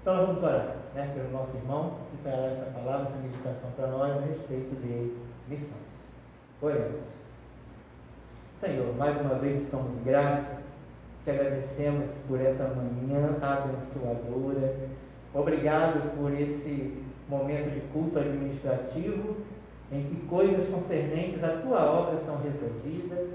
Então vamos orar, pelo nosso irmão que trará essa palavra, essa meditação para nós a respeito de missões. Oremos. Senhor, mais uma vez somos gratos, te agradecemos por essa manhã abençoadora. Obrigado por esse momento de culto administrativo, em que coisas concernentes à tua obra são resolvidas.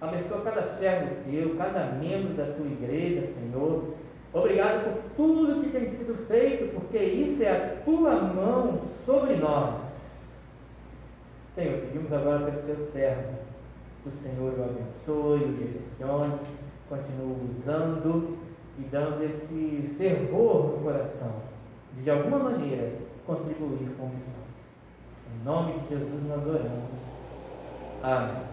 Abençoa cada servo teu, cada membro da tua igreja, Senhor. Obrigado por tudo que tem sido feito, porque isso é a tua mão sobre nós. Senhor, pedimos agora pelo teu servo, que o Senhor o abençoe, o direcione, continue usando e dando esse fervor no coração, de alguma maneira contribuir com missões. Em nome de Jesus nós oramos. Amém.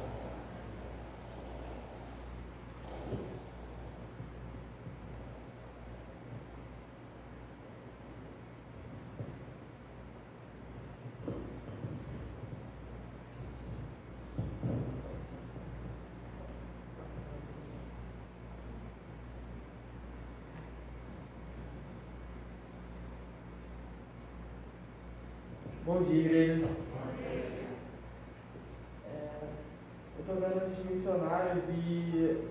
Bom dia, igreja. Eu estou vendo esses missionários e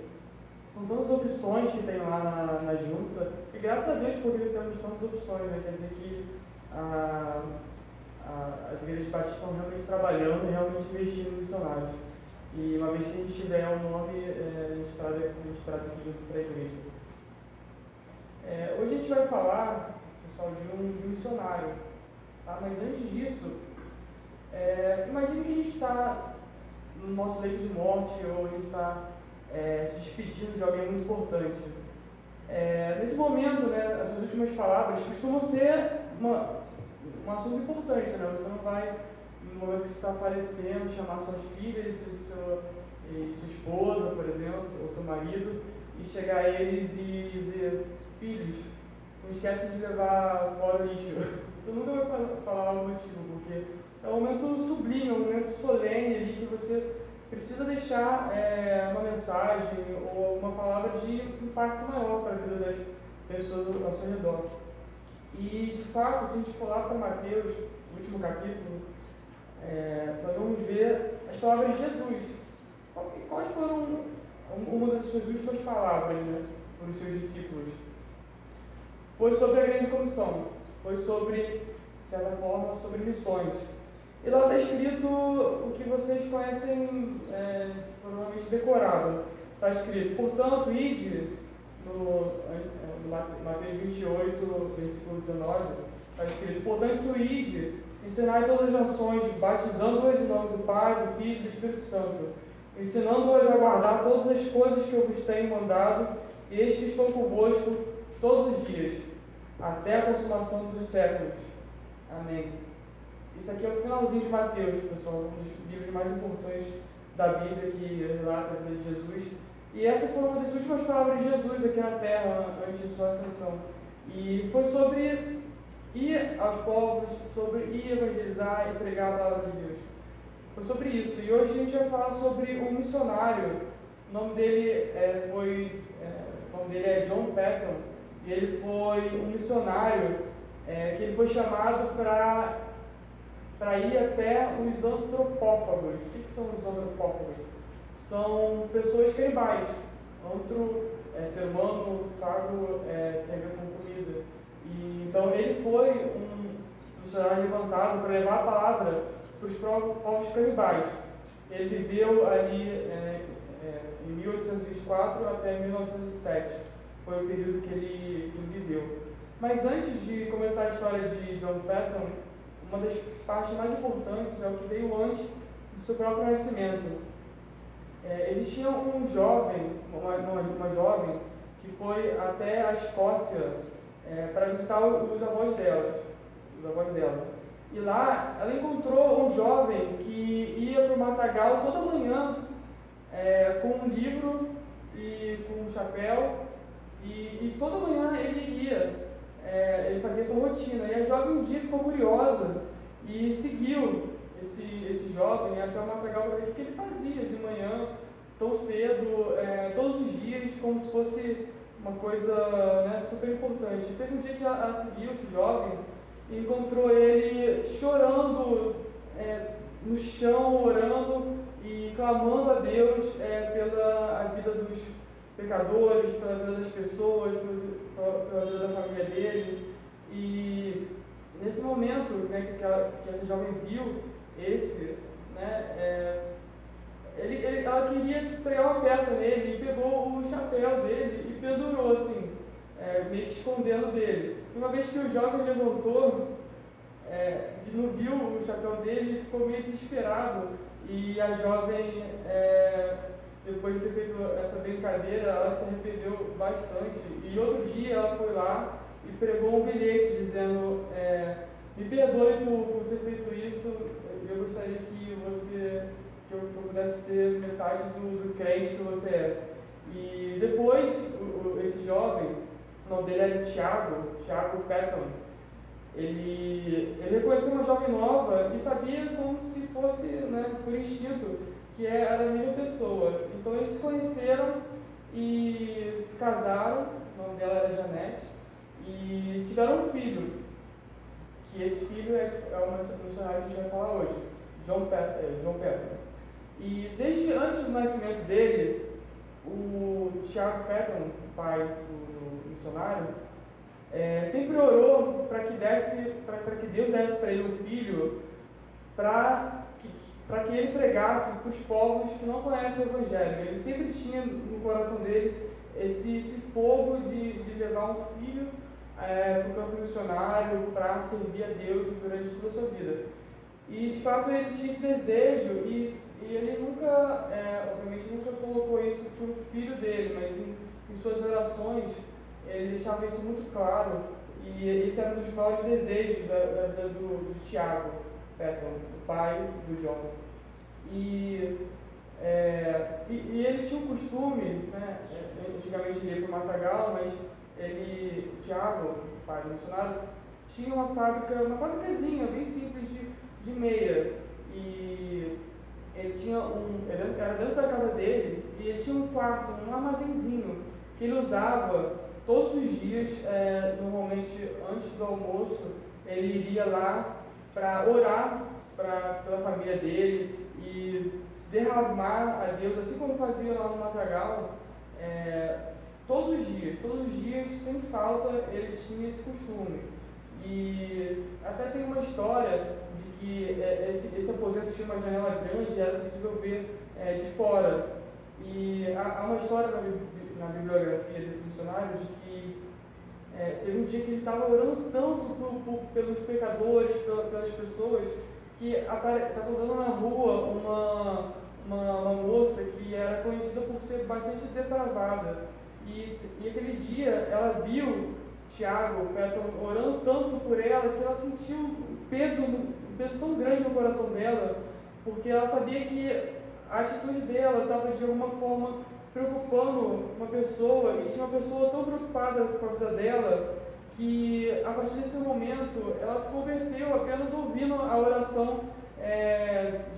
são tantas opções que tem lá na junta, e graças a Deus por ele temos tantas opções, né? Quer dizer que as igrejas batistas estão realmente trabalhando e realmente investindo em missionários. E uma vez que a gente tiver um nome, a gente traz aqui junto para a igreja. Hoje a gente vai falar, pessoal, de um missionário. Tá? Mas antes disso, imagine que a gente está no nosso leito de morte, ou a gente está se despedindo de alguém muito importante. Nesse momento, né, as suas últimas palavras costumam ser um assunto importante. Né? Você não vai, no momento que você está falecendo, chamar suas filhas e sua esposa, por exemplo, ou seu marido, e chegar a eles e dizer: filhos, não esquece de levar fora o lixo. Você nunca vai falar algo do tipo, porque é um momento sublime, um momento solene ali que você precisa deixar uma mensagem ou uma palavra de impacto maior para a vida das pessoas ao seu redor. E, de fato, se a gente for lá para Mateus, o último capítulo, nós vamos ver as palavras de Jesus. Quais foram uma das suas últimas palavras, né, para os seus discípulos? Foi sobre a grande comissão, foi sobre, de certa forma, sobre missões. E lá está escrito o que vocês conhecem, provavelmente decorado. Está escrito: portanto, ide, no Mateus 28, versículo 19, está escrito: portanto, ide, ensinai todas as nações, batizando-as em nome do Pai, do Filho e do Espírito Santo, ensinando-as a guardar todas as coisas que eu vos tenho mandado, e eis que estou convosco todos os dias, até a consumação dos séculos. Amém. Isso aqui é o finalzinho de Mateus, pessoal, um dos livros mais importantes da Bíblia, que relata a vida de Jesus. E essa foi uma das últimas palavras de Jesus aqui na terra, antes de sua ascensão. E foi sobre ir aos povos, sobre ir evangelizar e pregar a palavra de Deus. Foi sobre isso. E hoje a gente vai falar sobre um missionário. O nome dele é John Patton. E ele foi um missionário que ele foi chamado para ir até os antropófagos. O que são os antropófagos? São pessoas canibais. Antro é ser humano, fago tem a ver com comida. E, então ele foi um missionário levantado para levar a palavra para os povos canibais. Ele viveu ali em 1824 até 1907. Foi o período que ele viveu. Mas antes de começar a história de John Patton, uma das partes mais importantes é o que veio antes do seu próprio nascimento. Existia um jovem, uma jovem, que foi até a Escócia para visitar os avós dela. E lá ela encontrou um jovem que ia para o matagal toda manhã com um livro e com um chapéu, e toda manhã ele ia. Ele fazia essa rotina, e a jovem um dia ficou curiosa e seguiu esse jovem até o matagal para ver o que ele fazia de manhã, tão cedo, todos os dias, como se fosse uma coisa, né, super importante. Teve um dia que ela seguiu esse jovem e encontrou ele chorando no chão, orando e clamando a Deus pela a vida dos pecadores, pela vida das pessoas, pela vida da família dele. E nesse momento, né, que essa jovem viu né, ela queria pregar uma peça nele e pegou o chapéu dele e pendurou assim, meio que escondendo dele. Uma vez que o jovem levantou, e não viu o chapéu dele, ele ficou meio desesperado. E a jovem, depois de ter feito essa brincadeira, ela se arrependeu bastante. E outro dia ela foi lá e pregou um bilhete dizendo: me perdoe por ter feito isso, eu gostaria que eu pudesse ser metade do crente que você é. E depois, esse jovem, o nome dele era Thiago Patton, ele reconheceu uma jovem nova e sabia como se fosse, né, por instinto, que era a mesma pessoa. Então eles se conheceram e se casaram, o nome dela era Janete, e tiveram um filho, que esse filho é uma missionária que a gente vai falar hoje, John Patton. E desde antes do nascimento dele, o Thiago Patton, pai do missionário, sempre orou para que Deus desse para ele um filho, para que ele pregasse para os povos que não conhecem o Evangelho. Ele sempre tinha no coração dele esse fogo de levar um filho para o campo missionário, para servir a Deus durante toda a sua vida. E de fato ele tinha esse desejo e ele nunca, obviamente nunca colocou isso para o filho dele, mas em suas orações ele deixava isso muito claro, e esse era um dos maiores desejos do Thiago Patton, do pai do John. E ele tinha um costume, né, antigamente ele ia para o Matagal, mas Thiago, o pai do missionário, tinha uma fábricazinha bem simples de meia, e ele tinha era dentro da casa dele, e ele tinha um quarto, um armazenzinho, que ele usava todos os dias, normalmente antes do almoço, ele iria lá para orar pela família dele e se derramar a Deus, assim como fazia lá no Matagal, todos os dias, sem falta, ele tinha esse costume. E até tem uma história de que esse aposento tinha uma janela grande e era possível ver de fora. E há uma história na bibliografia desse missionário de que teve um dia que ele estava orando tanto pelos pecadores, pelas pessoas, que estava andando na rua uma moça que era conhecida por ser bastante depravada. E aquele dia ela viu Thiago Patton orando tanto por ela que ela sentiu um peso tão grande no coração dela, porque ela sabia que a atitude dela estava de alguma forma preocupando uma pessoa, e tinha uma pessoa tão preocupada com a vida dela que a partir desse momento ela se converteu apenas ouvindo a oração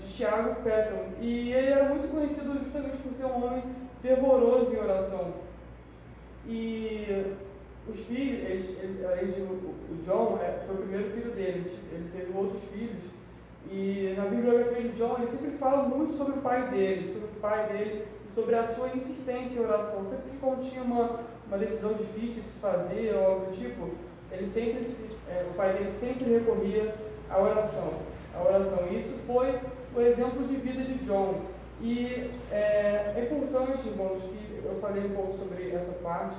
de Thiago Patton. E ele era muito conhecido justamente por ser um homem fervoroso em oração. E os filhos, o John foi o primeiro filho dele, ele teve outros filhos, e na bibliografia de John ele sempre fala muito sobre o pai dele e sobre a sua insistência em oração. Sempre que quando tinha uma decisão difícil de se fazer ou algo do tipo, o pai dele sempre recorria à oração. Isso foi o exemplo de vida de John. E é importante, irmãos, que eu falei um pouco sobre essa parte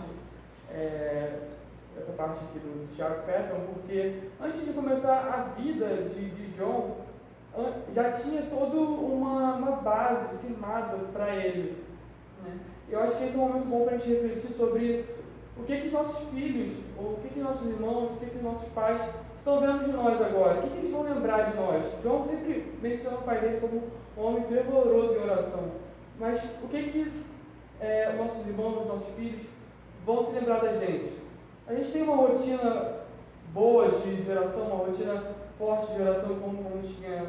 aqui do Thiago Patton, porque antes de começar a vida de John, já tinha toda uma base firmada para ele, né? Eu acho que esse é um momento bom para a gente refletir sobre o que nossos filhos, ou o que nossos irmãos, o que nossos pais estão vendo de nós agora, o que eles vão lembrar de nós. John sempre menciona o pai dele como um homem fervoroso em oração, mas o que nossos irmãos, nossos filhos vão se lembrar da gente? A gente tem uma rotina boa de oração, uma rotina forte de oração como tinha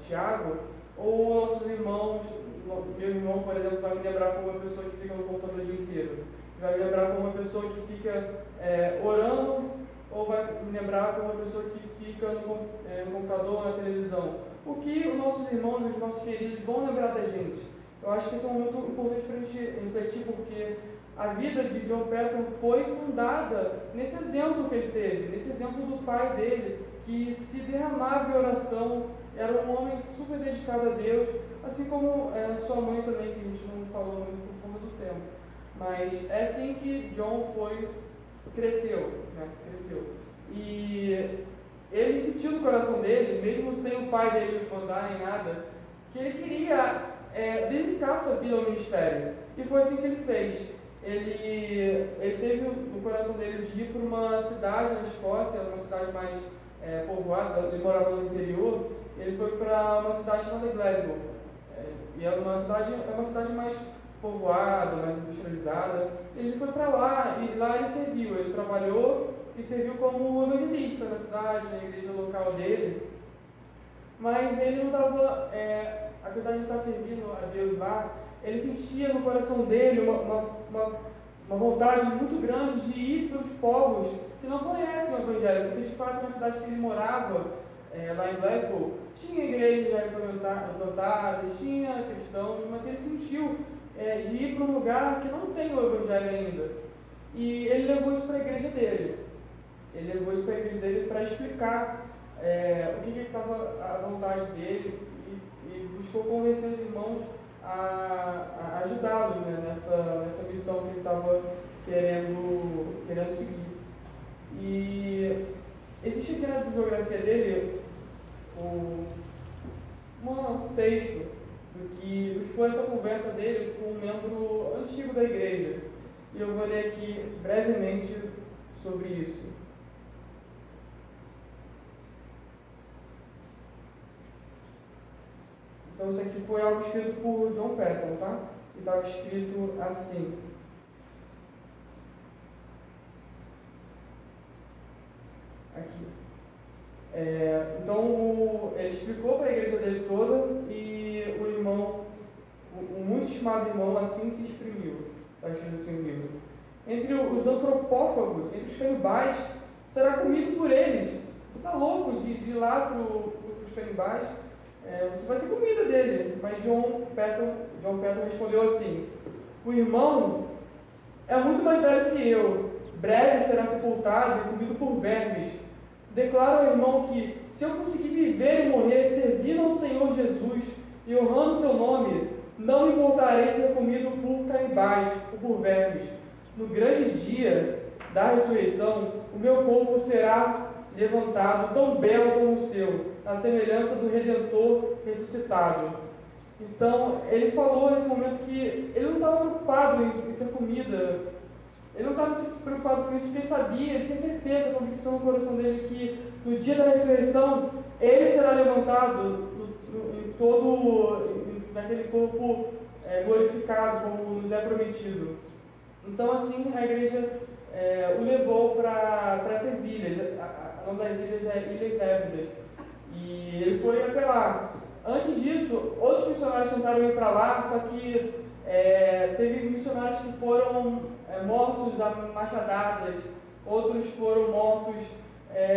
Tiago, ou nossos irmãos, meu irmão, por exemplo, vai me lembrar como uma pessoa que fica no computador o dia inteiro. vai me lembrar como uma pessoa que fica orando, ou vai me lembrar como uma pessoa que fica no computador, na televisão? O que os nossos irmãos, os nossos queridos vão lembrar da gente? Eu acho que esse é um momento importante para a gente refletir, porque a vida de John Patton foi fundada nesse exemplo que ele teve, nesse exemplo do pai dele, que se derramava em oração, era um homem super dedicado a Deus, assim como sua mãe também, que a gente não falou muito por conta do tempo. Mas é assim que John cresceu. E ele sentiu no coração dele, mesmo sem o pai dele mandar nem nada, que ele queria dedicar sua vida ao ministério. E foi assim que ele fez. Ele teve no coração dele de ir para uma cidade na Escócia, uma cidade mais povoada, ele morava no interior, ele foi para uma cidade chamada Glasgow. E é uma cidade mais povoada, mais industrializada. Ele foi para lá e lá ele serviu, ele trabalhou e serviu como evangelista na cidade, na igreja local dele. Mas ele não estava, apesar de estar servindo a Deus lá, ele sentia no coração dele uma vontade muito grande de ir para os povos que não conhecem o Evangelho, porque de fato na cidade que ele morava, lá em Glasgow, tinha igrejas já implantadas, tinha cristãos, mas ele sentiu de ir para um lugar que não tem o Evangelho ainda. E ele levou isso para a igreja dele. Ele levou isso para a igreja dele para explicar o que estava à vontade dele e buscou convencer os irmãos a ajudá-los, né, nessa missão que ele estava querendo seguir. E existe aqui na bibliografia dele um texto do que foi essa conversa dele com um membro antigo da igreja. E eu vou ler aqui brevemente sobre isso. Então isso aqui foi algo escrito por John Patton, tá? E estava escrito assim. Aqui. Então ele explicou para a igreja dele toda e o irmão, o muito estimado irmão, assim se exprimiu. Está escrito assim no livro. Entre os antropófagos, entre os canibais, será comido por eles. Você está louco de ir lá para os canibais? Você vai ser comida dele. Mas John Patton respondeu assim: o irmão é muito mais velho que eu, breve será sepultado e comido por vermes. Declaro ao irmão que, se eu conseguir viver e morrer servindo ao Senhor Jesus e honrando seu nome, não me importarei ser comido por canibais ou por vermes. No grande dia da ressurreição, o meu corpo será levantado tão belo como o seu, à semelhança do Redentor ressuscitado. Então, ele falou nesse momento que ele não estava preocupado em ser comida, ele não estava preocupado com isso, porque ele sabia, ele tinha certeza, a convicção no coração dele, que no dia da ressurreição, ele será levantado naquele corpo glorificado, como nos é prometido. Então, assim, a igreja o levou para essas ilhas. O nome das ilhas é Ilhas Hébridas. E ele foi até lá. Antes disso, outros missionários tentaram ir para lá, só que teve missionários que foram mortos a machadadas, outros foram mortos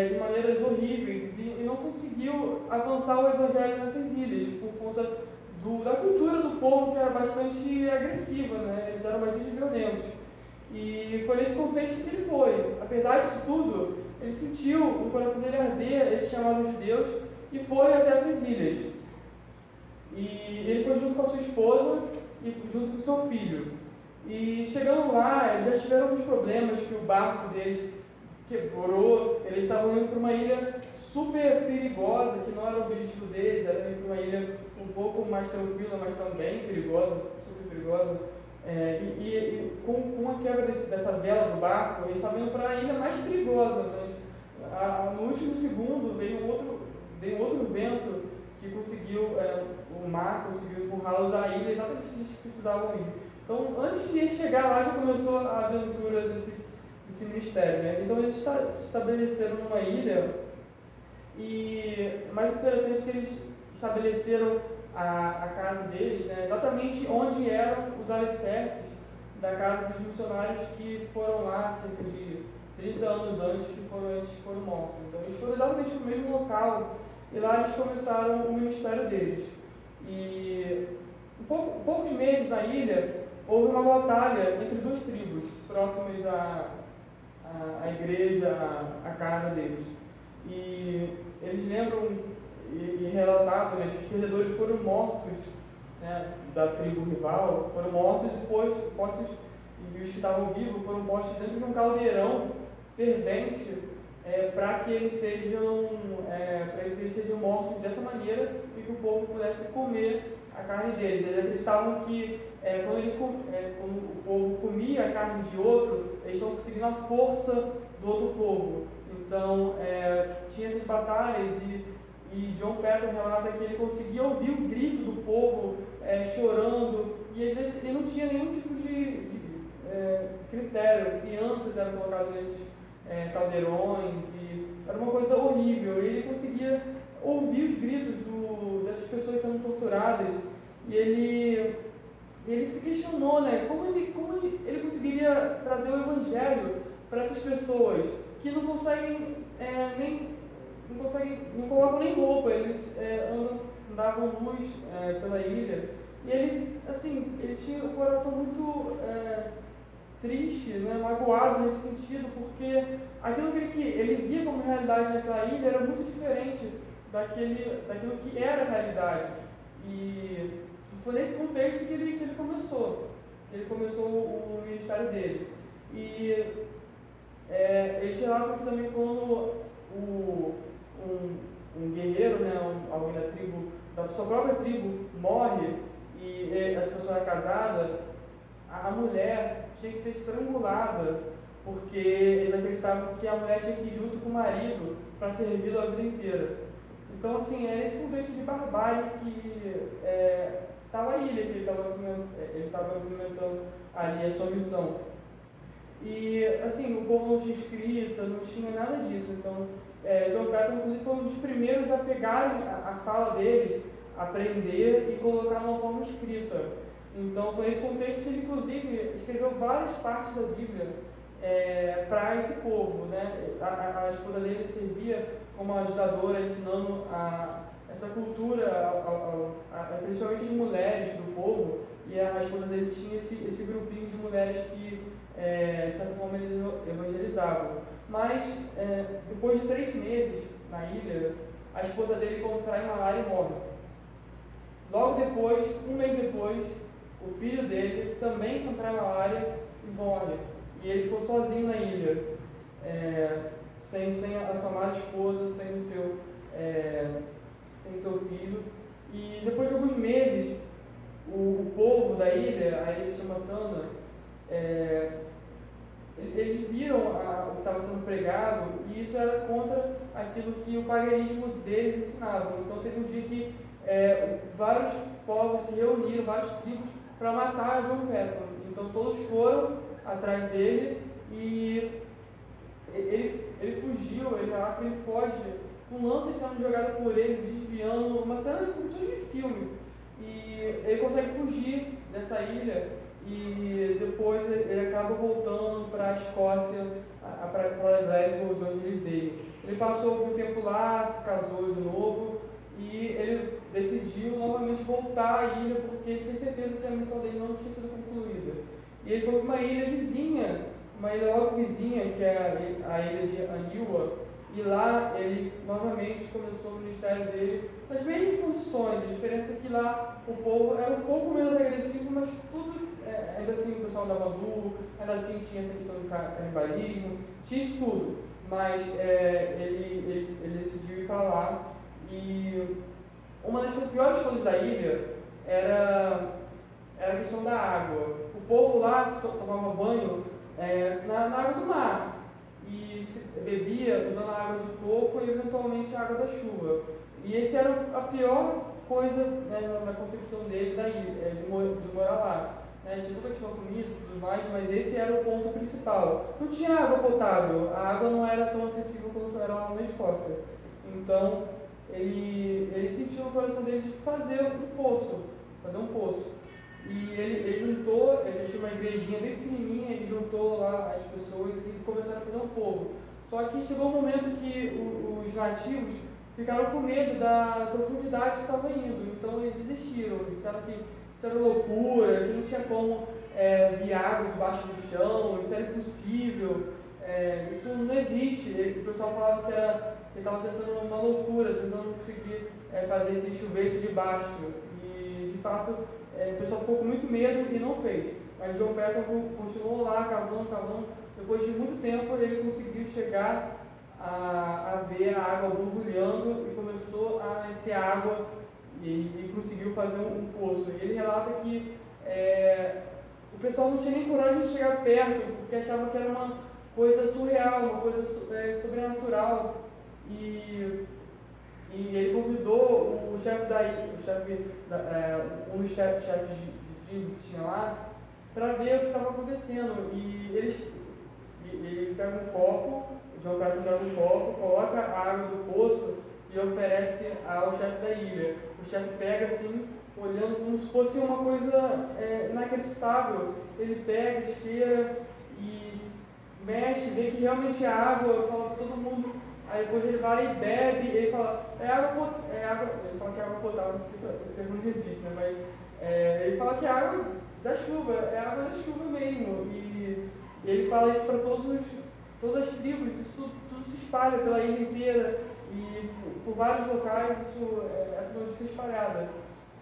de maneiras horríveis e não conseguiu avançar o evangelho nessas ilhas, por conta da cultura do povo, que era bastante agressiva, né? Eles eram bastante violentos. E foi nesse contexto que ele foi. Apesar disso tudo, ele sentiu no coração dele arder esse chamado de Deus e foi até essas ilhas. E ele foi junto com a sua esposa e junto com o seu filho. E chegando lá, eles já tiveram alguns problemas, que o barco deles quebrou, eles estavam indo para uma ilha super perigosa, que não era o objetivo deles, era ir para uma ilha um pouco mais tranquila, mas também perigosa, super perigosa. E com a quebra dessa vela do barco, eles estavam indo para a ilha mais perigosa, mas no último segundo veio um outro vento que conseguiu, o mar conseguiu empurrá-los à ilha exatamente que eles precisavam ir. Então, antes de eles chegar lá, já começou a aventura desse ministério, né? Então, eles se estabeleceram numa ilha, e o mais interessante é que eles estabeleceram a casa deles, né, exatamente onde eram os alicerces da casa dos missionários que foram lá cerca de 30 anos antes que foram mortos. Então eles foram exatamente no mesmo local e lá eles começaram o ministério deles. E poucos meses na ilha houve uma batalha entre duas tribos próximas à igreja, à casa deles. E eles lembram e relatavam, né, que os perdedores foram mortos, né, da tribo rival, foram mortos e os que estavam vivos foram postos dentro de um caldeirão fervente para que eles sejam mortos dessa maneira e que o povo pudesse comer a carne deles. Eles acreditavam que quando o povo comia a carne de outro, eles estão conseguindo a força do outro povo. Então, tinha essas batalhas e John Patton relata que ele conseguia ouvir o grito do povo chorando, e às vezes ele não tinha nenhum tipo de critério. Crianças eram colocadas nesses caldeirões, e era uma coisa horrível. Ele conseguia ouvir os gritos dessas pessoas sendo torturadas, e ele se questionou, né, como ele conseguiria trazer o evangelho para essas pessoas que não conseguem não colocam nem roupa, eles andavam luz pela ilha, e ele tinha o coração muito triste, né, magoado nesse sentido, porque aquilo que ele via como realidade naquela ilha era muito diferente daquilo que era a realidade. E foi nesse contexto que ele começou. Ele começou o ministério dele. E ele relata também quando um guerreiro, né, alguém da sua própria tribo, morre e essa pessoa é casada, a mulher tinha que ser estrangulada, porque eles acreditavam que a mulher tinha que ir junto com o marido para servi-lo a vida inteira. Então, assim, é esse contexto de barbárie que estava a ilha, que ele estava implementando ali a sua missão. E, assim, o povo não tinha escrita, não tinha nada disso. Então, John Patton, inclusive, foi um dos primeiros a pegarem a fala deles, aprender e colocar numa forma escrita. Então, foi nesse contexto que ele, inclusive, escreveu várias partes da Bíblia para esse povo, né? A esposa dele servia como ajudadora, ensinando essa cultura, principalmente as mulheres do povo, e a esposa dele tinha esse grupinho de mulheres que, de certa forma, eles evangelizavam. Mas, depois de 3 meses na ilha, a esposa dele contrai malária e morre. Logo depois, um mês depois, o filho dele também contrai malária e morre. E ele ficou sozinho na ilha, sem a sua amada esposa, sem o seu filho. E depois de alguns meses, o povo da ilha, a ilha se chama Tana, eles viram o que estava sendo pregado, e isso era contra aquilo que o paganismo deles ensinava. Então teve um dia que vários povos se reuniram, vários tribos, para matar John Patton. Então todos foram atrás dele, e ele fugiu. Ele relata que ele foge com lanças sendo jogadas por ele, desviando, uma cena de filme. E ele consegue fugir dessa ilha, e depois ele acaba voltando para a Escócia, para Glasgow, de onde ele veio. Ele passou algum tempo lá, se casou de novo, e ele decidiu novamente voltar à ilha, porque ele tinha certeza que a missão dele não tinha sido concluída. E ele foi para uma ilha vizinha, uma ilha logo vizinha, que é a ilha de Aniwa, e lá ele novamente começou o ministério dele nas mesmas condições. A diferença é que lá o povo era um pouco menos agressivo, mas tudo, ainda assim o pessoal dava duro, ainda assim tinha essa questão de canibalismo, tinha isso tudo. Mas ele decidiu ir para lá, e uma das piores coisas da ilha era a questão da água. O povo lá tomava banho na água do mar, e se bebia usando a água de coco e eventualmente a água da chuva. E esse era a pior coisa, né, na concepção dele da ilha, de morar lá. Tinha toda a questão da comida e tudo mais, mas esse era o ponto principal. Não tinha água potável, a água não era tão acessível quanto era lá na Escócia. Então, ele sentiu no coração dele de fazer um poço. E ele juntou, ele tinha uma igrejinha bem pequenininha, ele juntou lá as pessoas e começaram a fazer um povo. Só que chegou um momento que os nativos ficaram com medo da profundidade que estava indo, então eles desistiram, disseram que isso era loucura, que não tinha como vir água debaixo do chão, isso era impossível, isso não existe. O pessoal falava que estava tentando uma loucura, tentando conseguir fazer que chovesse debaixo. E de fato o pessoal ficou com muito medo e não fez. Mas João Petro continuou lá, cavando. Depois de muito tempo ele conseguiu chegar a ver a água borbulhando e começou a nascer água e conseguiu fazer um poço. E ele relata que o pessoal não tinha nem coragem de chegar perto, porque achava que era uma coisa surreal, uma coisa sobrenatural. E ele convidou o chefe um dos chefes de tribo que tinha lá, para ver o que estava acontecendo. E ele pega um copo, o João Petro pega um copo, coloca a água do poço e oferece ao chefe da ilha. O chefe pega assim, olhando como se fosse uma coisa inacreditável. Ele pega, cheira e mexe, vê que realmente é água, fala para todo mundo. Aí depois ele vai e bebe, ele fala, ele fala que é água potável, porque esse termo não existe, né? Mas ele fala que é água da chuva, é água da chuva mesmo. E ele fala isso para todas as tribos, isso tudo se espalha pela ilha inteira e por vários locais essa notícia é espalhada.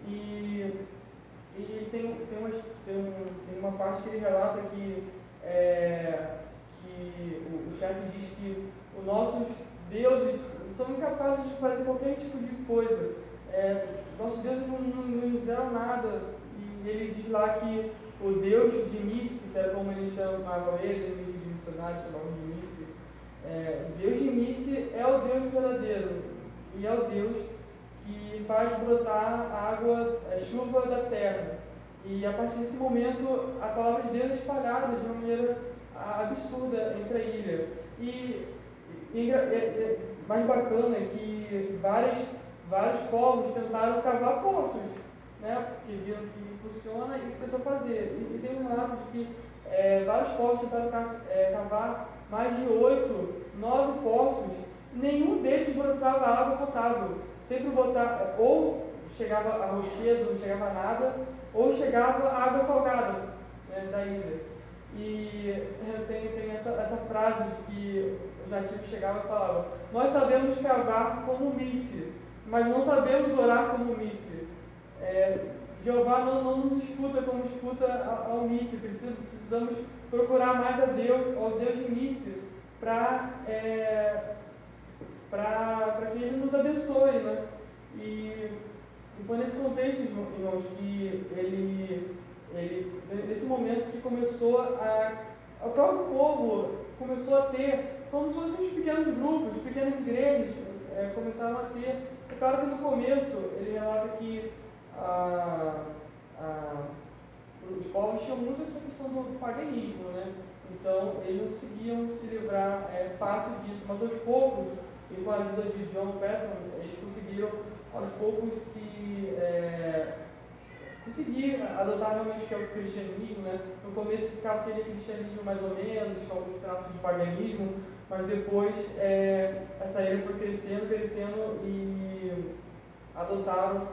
E tem uma parte que ele relata que o chefe diz que os nossos deuses são incapazes de fazer qualquer tipo de coisa. Nossos deuses não nos deram nada. E ele diz lá que o Deus de Nice, que era como eles chamavam ele, no início de missionários, chamavam de Nice, Deus de Nice é o Deus verdadeiro. E é o Deus que faz brotar água, chuva da terra. E a partir desse momento, a palavra de Deus é espalhada de uma maneira absurda entre a ilha. E mais bacana é que vários povos tentaram cavar poços, né? Porque viram que funciona e tentou fazer. E tem um relato de que vários povos tentaram cavar mais de 8, 9 poços, nenhum deles brotava água potável. Sempre ou chegava a rochedo, não chegava nada, ou chegava água salgada, né, da ilha. E tem essa frase que o Jatico chegava e falava: nós sabemos cavar como Mice, mas não sabemos orar como Mice. Jeová não nos escuta como escuta ao Mice. Precisamos procurar mais ao Deus de Mice, para que Ele nos abençoe, né? E foi nesse contexto, irmãos, que nesse momento que o próprio povo começou a ter, como se fossem uns pequenos grupos, pequenas igrejas, começaram a ter. É claro que no começo ele relata que os povos tinham muito essa questão do paganismo, né? Então eles não conseguiam se livrar fácil disso, mas aos poucos, e com a ajuda de John Patton, eles conseguiram aos poucos conseguir adotar realmente o que é o cristianismo, né? No começo ficava aquele cristianismo mais ou menos, com alguns traços de paganismo, mas depois essa ilha foi crescendo e adotaram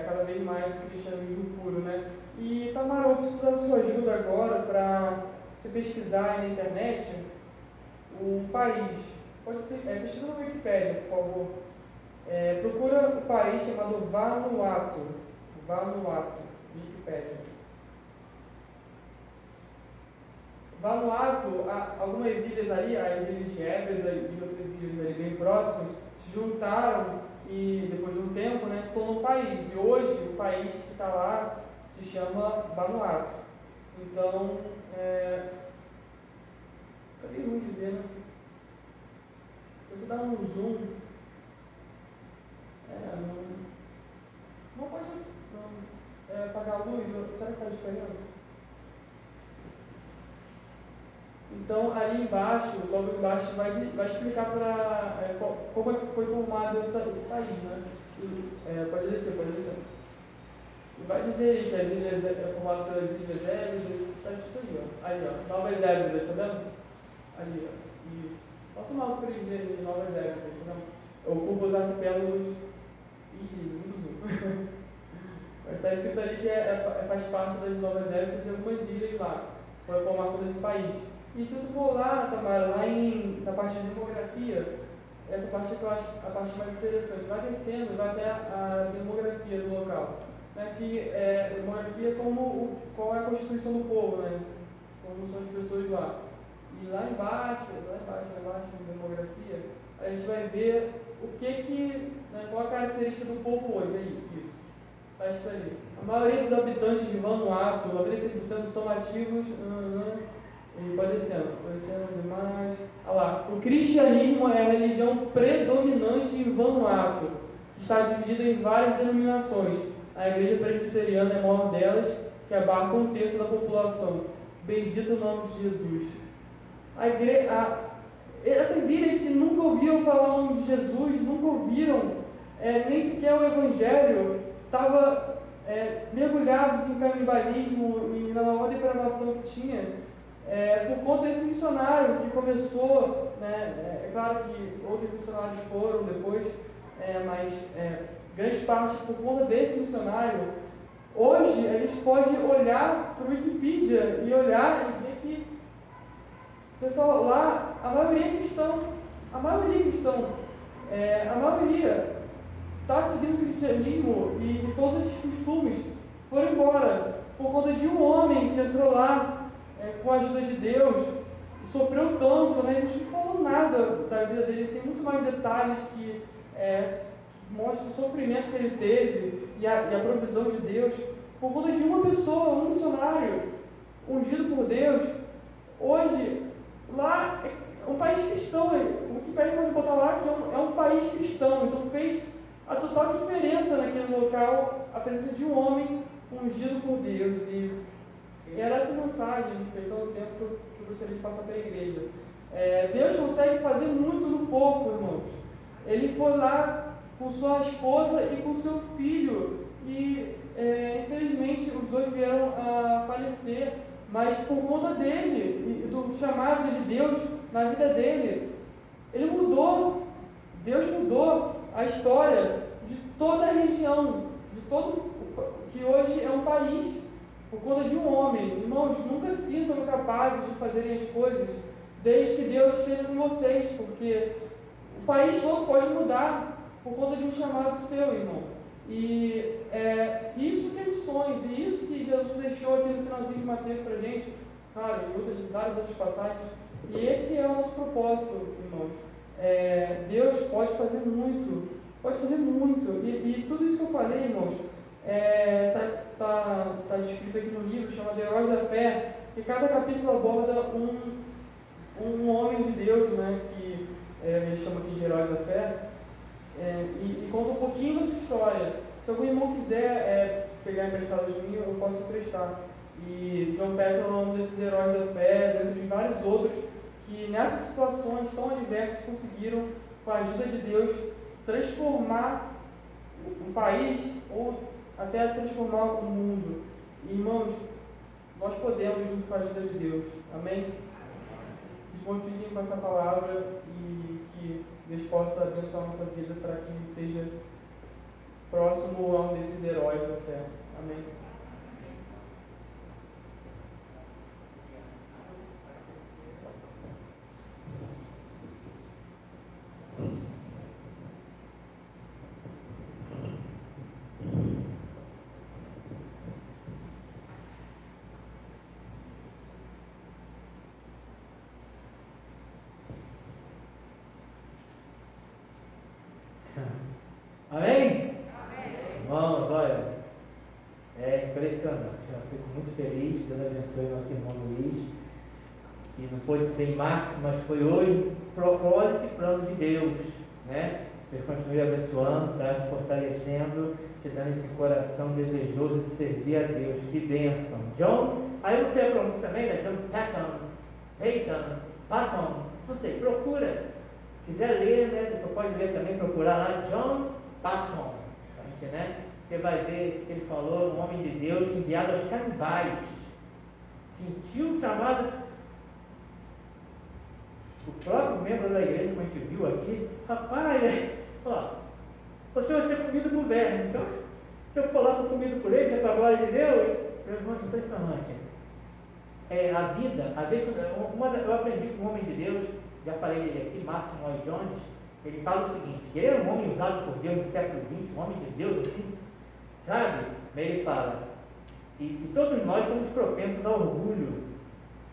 cada vez mais o cristianismo puro, né? E Tamara, eu vou precisar da sua ajuda agora para você pesquisar aí na internet um país. Pode pesquisar na Wikipédia, por favor. Procura um país chamado Vanuatu. Wikipédia. Vanuatu, algumas ilhas ali, as ilhas de Hébrides e outras ilhas ali bem próximas, se juntaram e depois de um tempo, né, se tornou um país. E hoje o país que está lá se chama Vanuatu. Então, fica bem ruim de ver, né? Eu vou dar um zoom. Não pode apagar a luz, será que faz diferença? Então, ali embaixo, logo embaixo, vai explicar como é que foi formado esse país, né? Pode descer. E vai dizer aí que as ilhas é formado pelas Ilhas Hébridas, está escrito aí, ó. Aí, ó, Novas Hébridas, tá vendo? Ali, ó. Isso. Posso mais para eles verem Novas Hébridas, tá vendo? Ocupa os arquipélagos. Ih, muito duro. Mas está escrito ali que faz parte das Novas Hébridas e algumas ilhas lá, com a formação desse país. E se você for lá, Tamara, na parte de demografia, essa parte que eu acho a parte mais interessante, vai descendo, vai até a demografia do local. Né, que demografia é qual é a constituição do povo, né? Como são as pessoas lá. E lá embaixo, na demografia, a gente vai ver qual é a característica do povo hoje, aí, isso. Está isso ali. A maioria dos habitantes de Vanuatu, 95% são nativos, e vai descendo demais. Olha lá, o cristianismo é a religião predominante em Vanuatu, que está dividida em várias denominações. A igreja presbiteriana é a maior delas, que abarca 1/3 da população. Bendito o nome de Jesus. Essas ilhas que nunca ouviram falar o nome de Jesus, nunca ouviram nem sequer o Evangelho, estavam mergulhados em canibalismo e na maior depravação que tinha, por conta desse missionário que começou, né, é claro que outros missionários foram depois, mas grande parte por conta desse missionário. Hoje a gente pode olhar para o Wikipedia e olhar e ver que, pessoal, lá a maioria é cristão, a maioria está seguindo o cristianismo e todos esses costumes foram embora por conta de um homem que entrou lá com a ajuda de Deus e sofreu tanto, né? A gente não falou nada da vida dele, tem muito mais detalhes que mostram o sofrimento que ele teve e a provisão de Deus por conta de uma pessoa, um missionário ungido por Deus. Hoje, lá é um país cristão, o que pode botar lá que é um país cristão, então fez a total diferença naquele local a presença de um homem ungido por Deus. E era essa mensagem, respeitando o tempo que eu gostaria de passar para a igreja. Deus consegue fazer muito no pouco, irmãos. Ele foi lá com sua esposa e com seu filho, e infelizmente os dois vieram a falecer, mas por conta dele e do chamado de Deus na vida dele, ele mudou. Deus mudou a história de toda a região, de todo que hoje é um país, por conta de um homem. Irmãos, nunca se sintam capazes de fazerem as coisas desde que Deus esteja com vocês, porque o país todo pode mudar por conta de um chamado seu, irmão. E isso que é missões, e isso que Jesus deixou aqui no finalzinho de Mateus para a gente, claro, em várias outras passagens. E esse é o nosso propósito, irmãos. Deus pode fazer muito, e tudo isso que eu falei, irmãos, está descrito aqui no livro chamado Heróis da Fé, que cada capítulo aborda um homem de Deus, né, que ele chama aqui de Heróis da Fé, e conta um pouquinho da sua história. Se algum irmão quiser pegar emprestado de mim, eu posso emprestar. E John Petro é o nome desses heróis da fé, dentro de vários outros, que nessas situações tão adversas conseguiram, com a ajuda de Deus, transformar um país ou até transformar o mundo. E, irmãos, nós podemos junto com a ajuda de Deus. Amém? Desmontifiquem com essa palavra e que Deus possa abençoar a nossa vida para que seja próximo a um desses heróis da fé. Amém? Amém? Irmãos, olha, é impressionante. Eu fico muito feliz. Deus abençoe nosso irmão Luiz, que não pôde ser em março, mas foi hoje, propósito e plano de Deus, né? Ele continue abençoando, tá? Fortalecendo, te dando esse coração desejoso de servir a Deus. Que bênção. John, aí você a pronúncia também, né? John Patton, não sei, procura. Se quiser ler, né? Você pode ler também, procurar lá John Patton, né? você vai ver que ele falou, um homem de Deus enviado aos canibais. Sentiu o chamado. O próprio membro da igreja, como a gente viu aqui, rapaz, ó, você vai ser comido por verme. Então, se eu for lá for comido por ele, é para a glória de Deus, impressionante. A vida, eu aprendi com um homem de Deus, já falei dele aqui, Martin Lloyd Jones, ele fala o seguinte, ele era um homem usado por Deus no século XX, um homem de Deus assim, sabe? Mas ele fala, e todos nós somos propensos ao orgulho.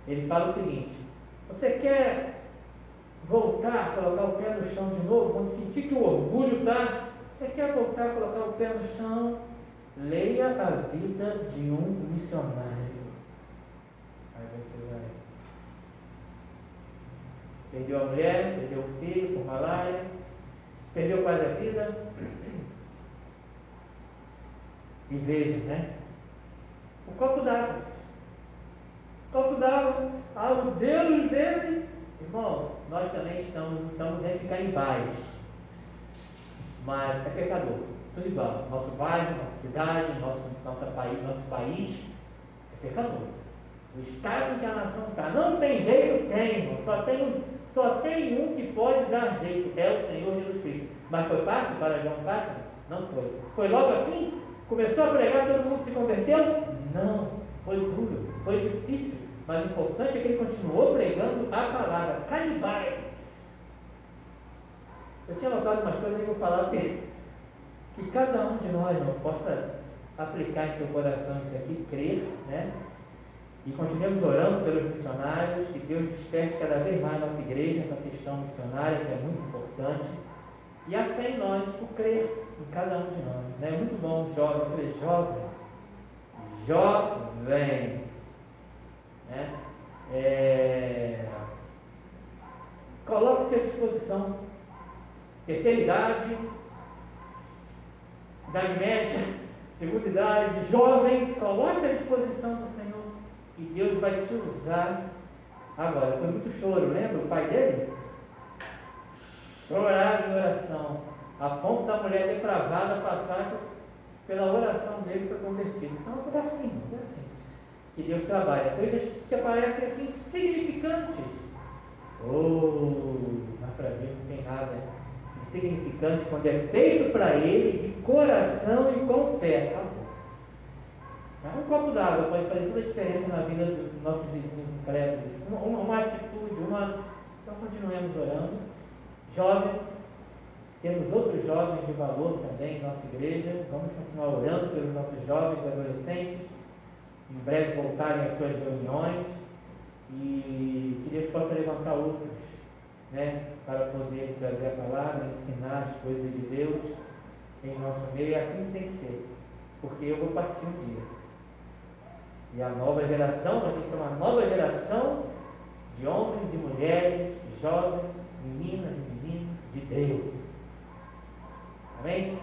Ele fala o seguinte, você quer voltar, colocar o pé no chão de novo, quando sentir que o orgulho está, você quer voltar a colocar o pé no chão, leia a vida de um missionário. Aí você vai. Perdeu a mulher, perdeu o filho por malária, perdeu quase a vida. E veja, né? O copo d'água. O copo d'água, o Deus dele. Irmãos, nós também estamos entre canibais. Mas é pecador. Tudo igual. Nosso bairro, nossa cidade, nosso país é pecador. O estado em que a nação está. Não tem jeito, tem, irmão. Só tem um que pode dar jeito. É o Senhor Jesus Cristo. Mas foi fácil para João Batista? Não foi. Foi logo assim? Começou a pregar, todo mundo se converteu? Não. Foi duro. Foi difícil. Mas o importante é que ele continuou pregando a palavra. Canibais. Eu tinha notado umas coisas que eu vou falar que cada um de nós não possa aplicar em seu coração isso aqui, crer, né? E continuemos orando pelos missionários, que Deus desperte cada vez mais a nossa igreja para a questão missionária, que é muito importante. E a fé em nós, o crer em cada um de nós. Né? É muito bom, jovem. Eu falei, jovem. Né? Coloque-se à disposição. Terceira idade, idade média, segunda idade, jovens, coloque-se à disposição do Senhor. E Deus vai te usar. Agora, foi muito choro, lembra? O pai dele? Chorava em oração, a ponto da mulher depravada passar pela oração dele foi convertido. Então, é assim. Que Deus trabalha. Coisas que aparecem assim, insignificantes. Mas para Deus não tem nada insignificante quando é feito para Ele de coração e com fé. Um copo d'água pode fazer toda a diferença na vida dos nossos vizinhos incrédulos. Uma atitude, Então continuemos orando. Jovens, temos outros jovens de valor também em nossa igreja. Vamos continuar orando pelos nossos jovens e adolescentes. Em breve voltarem às suas reuniões. E que Deus possa levantar outros, né, para poder trazer a palavra, ensinar as coisas de Deus em nosso meio. É assim que tem que ser. Porque eu vou partir um dia. E a nova geração vai ter que ser uma nova geração de homens e mulheres, jovens, meninas e meninos de Deus. Amém?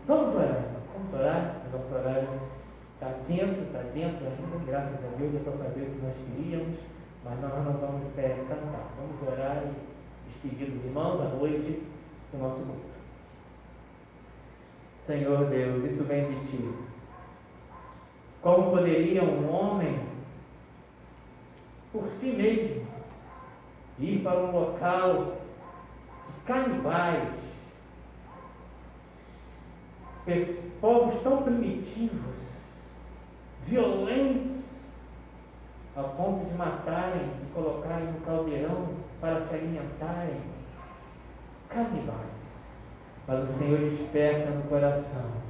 Vamos orar. O nosso horário está dentro ainda, graças a Deus, é para fazer o que nós queríamos, mas nós não vamos cantar. Vamos orar e despedir dos irmãos à noite do nosso grupo. Senhor Deus, isso vem de Ti. Como poderia um homem, por si mesmo, ir para um local de canibais, povos tão primitivos, violentos, a ponto de matarem e colocarem no caldeirão para se alimentarem? Canibais. Mas o Senhor desperta no coração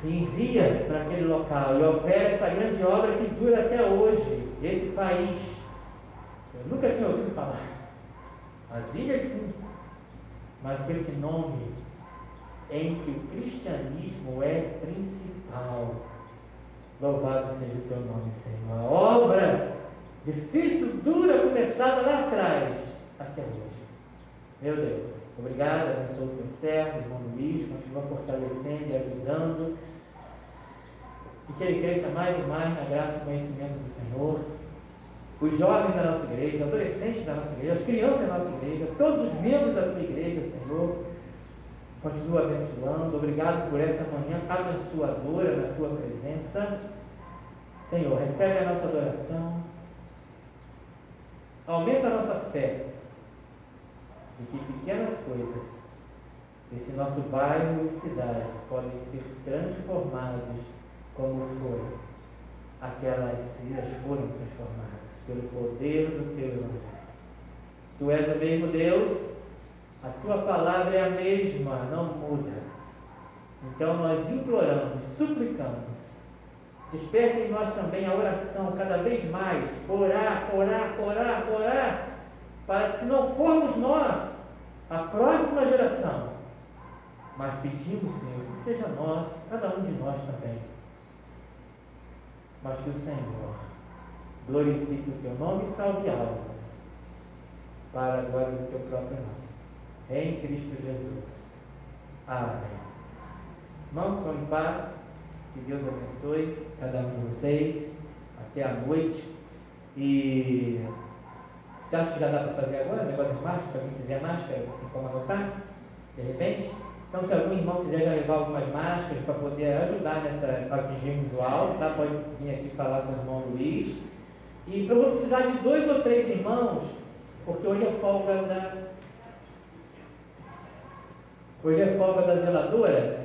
e envia para aquele local e opera essa grande obra que dura até hoje, esse país. Eu nunca tinha ouvido falar. As ilhas sim, mas com esse nome em que o cristianismo é principal. Louvado seja o Teu nome, Senhor. A obra difícil, dura, começada lá atrás, até hoje. Meu Deus, obrigado, abençoe o Teu servo, irmão Luiz, continua fortalecendo e ajudando. E que ele cresça mais e mais na graça e conhecimento do Senhor. Os jovens da nossa igreja, os adolescentes da nossa igreja, as crianças da nossa igreja, todos os membros da Tua igreja, Senhor, Continua abençoando. Obrigado por essa manhã abençoadora na tua presença. Senhor, recebe a nossa adoração. Aumenta a nossa fé de que pequenas coisas desse nosso bairro e cidade podem ser transformadas como foram aquelas ilhas foram transformadas pelo poder do teu Evangelho. Tu és o mesmo Deus, a tua palavra é a mesma, não muda. Então nós imploramos, suplicamos, desperta em nós também a oração cada vez mais, orar, para que se não formos nós, a próxima geração, mas pedimos, Senhor, que seja nós, cada um de nós também, mas que o Senhor glorifique o teu nome e salve almas, para a glória do teu próprio nome, em Cristo Jesus. Amém. Irmãos, vão em paz, que Deus abençoe cada um de vocês, até a noite. E você acha que já dá para fazer agora o negócio das máscaras? Se alguém quiser máscara, assim como anotar, de repente? Então, se algum irmão quiser já levar algumas máscaras para poder ajudar para atingirmos o alvo, tá? Pode vir aqui falar com o irmão Luiz. E eu vou precisar de 2 ou 3 irmãos, porque hoje é folga da zeladora.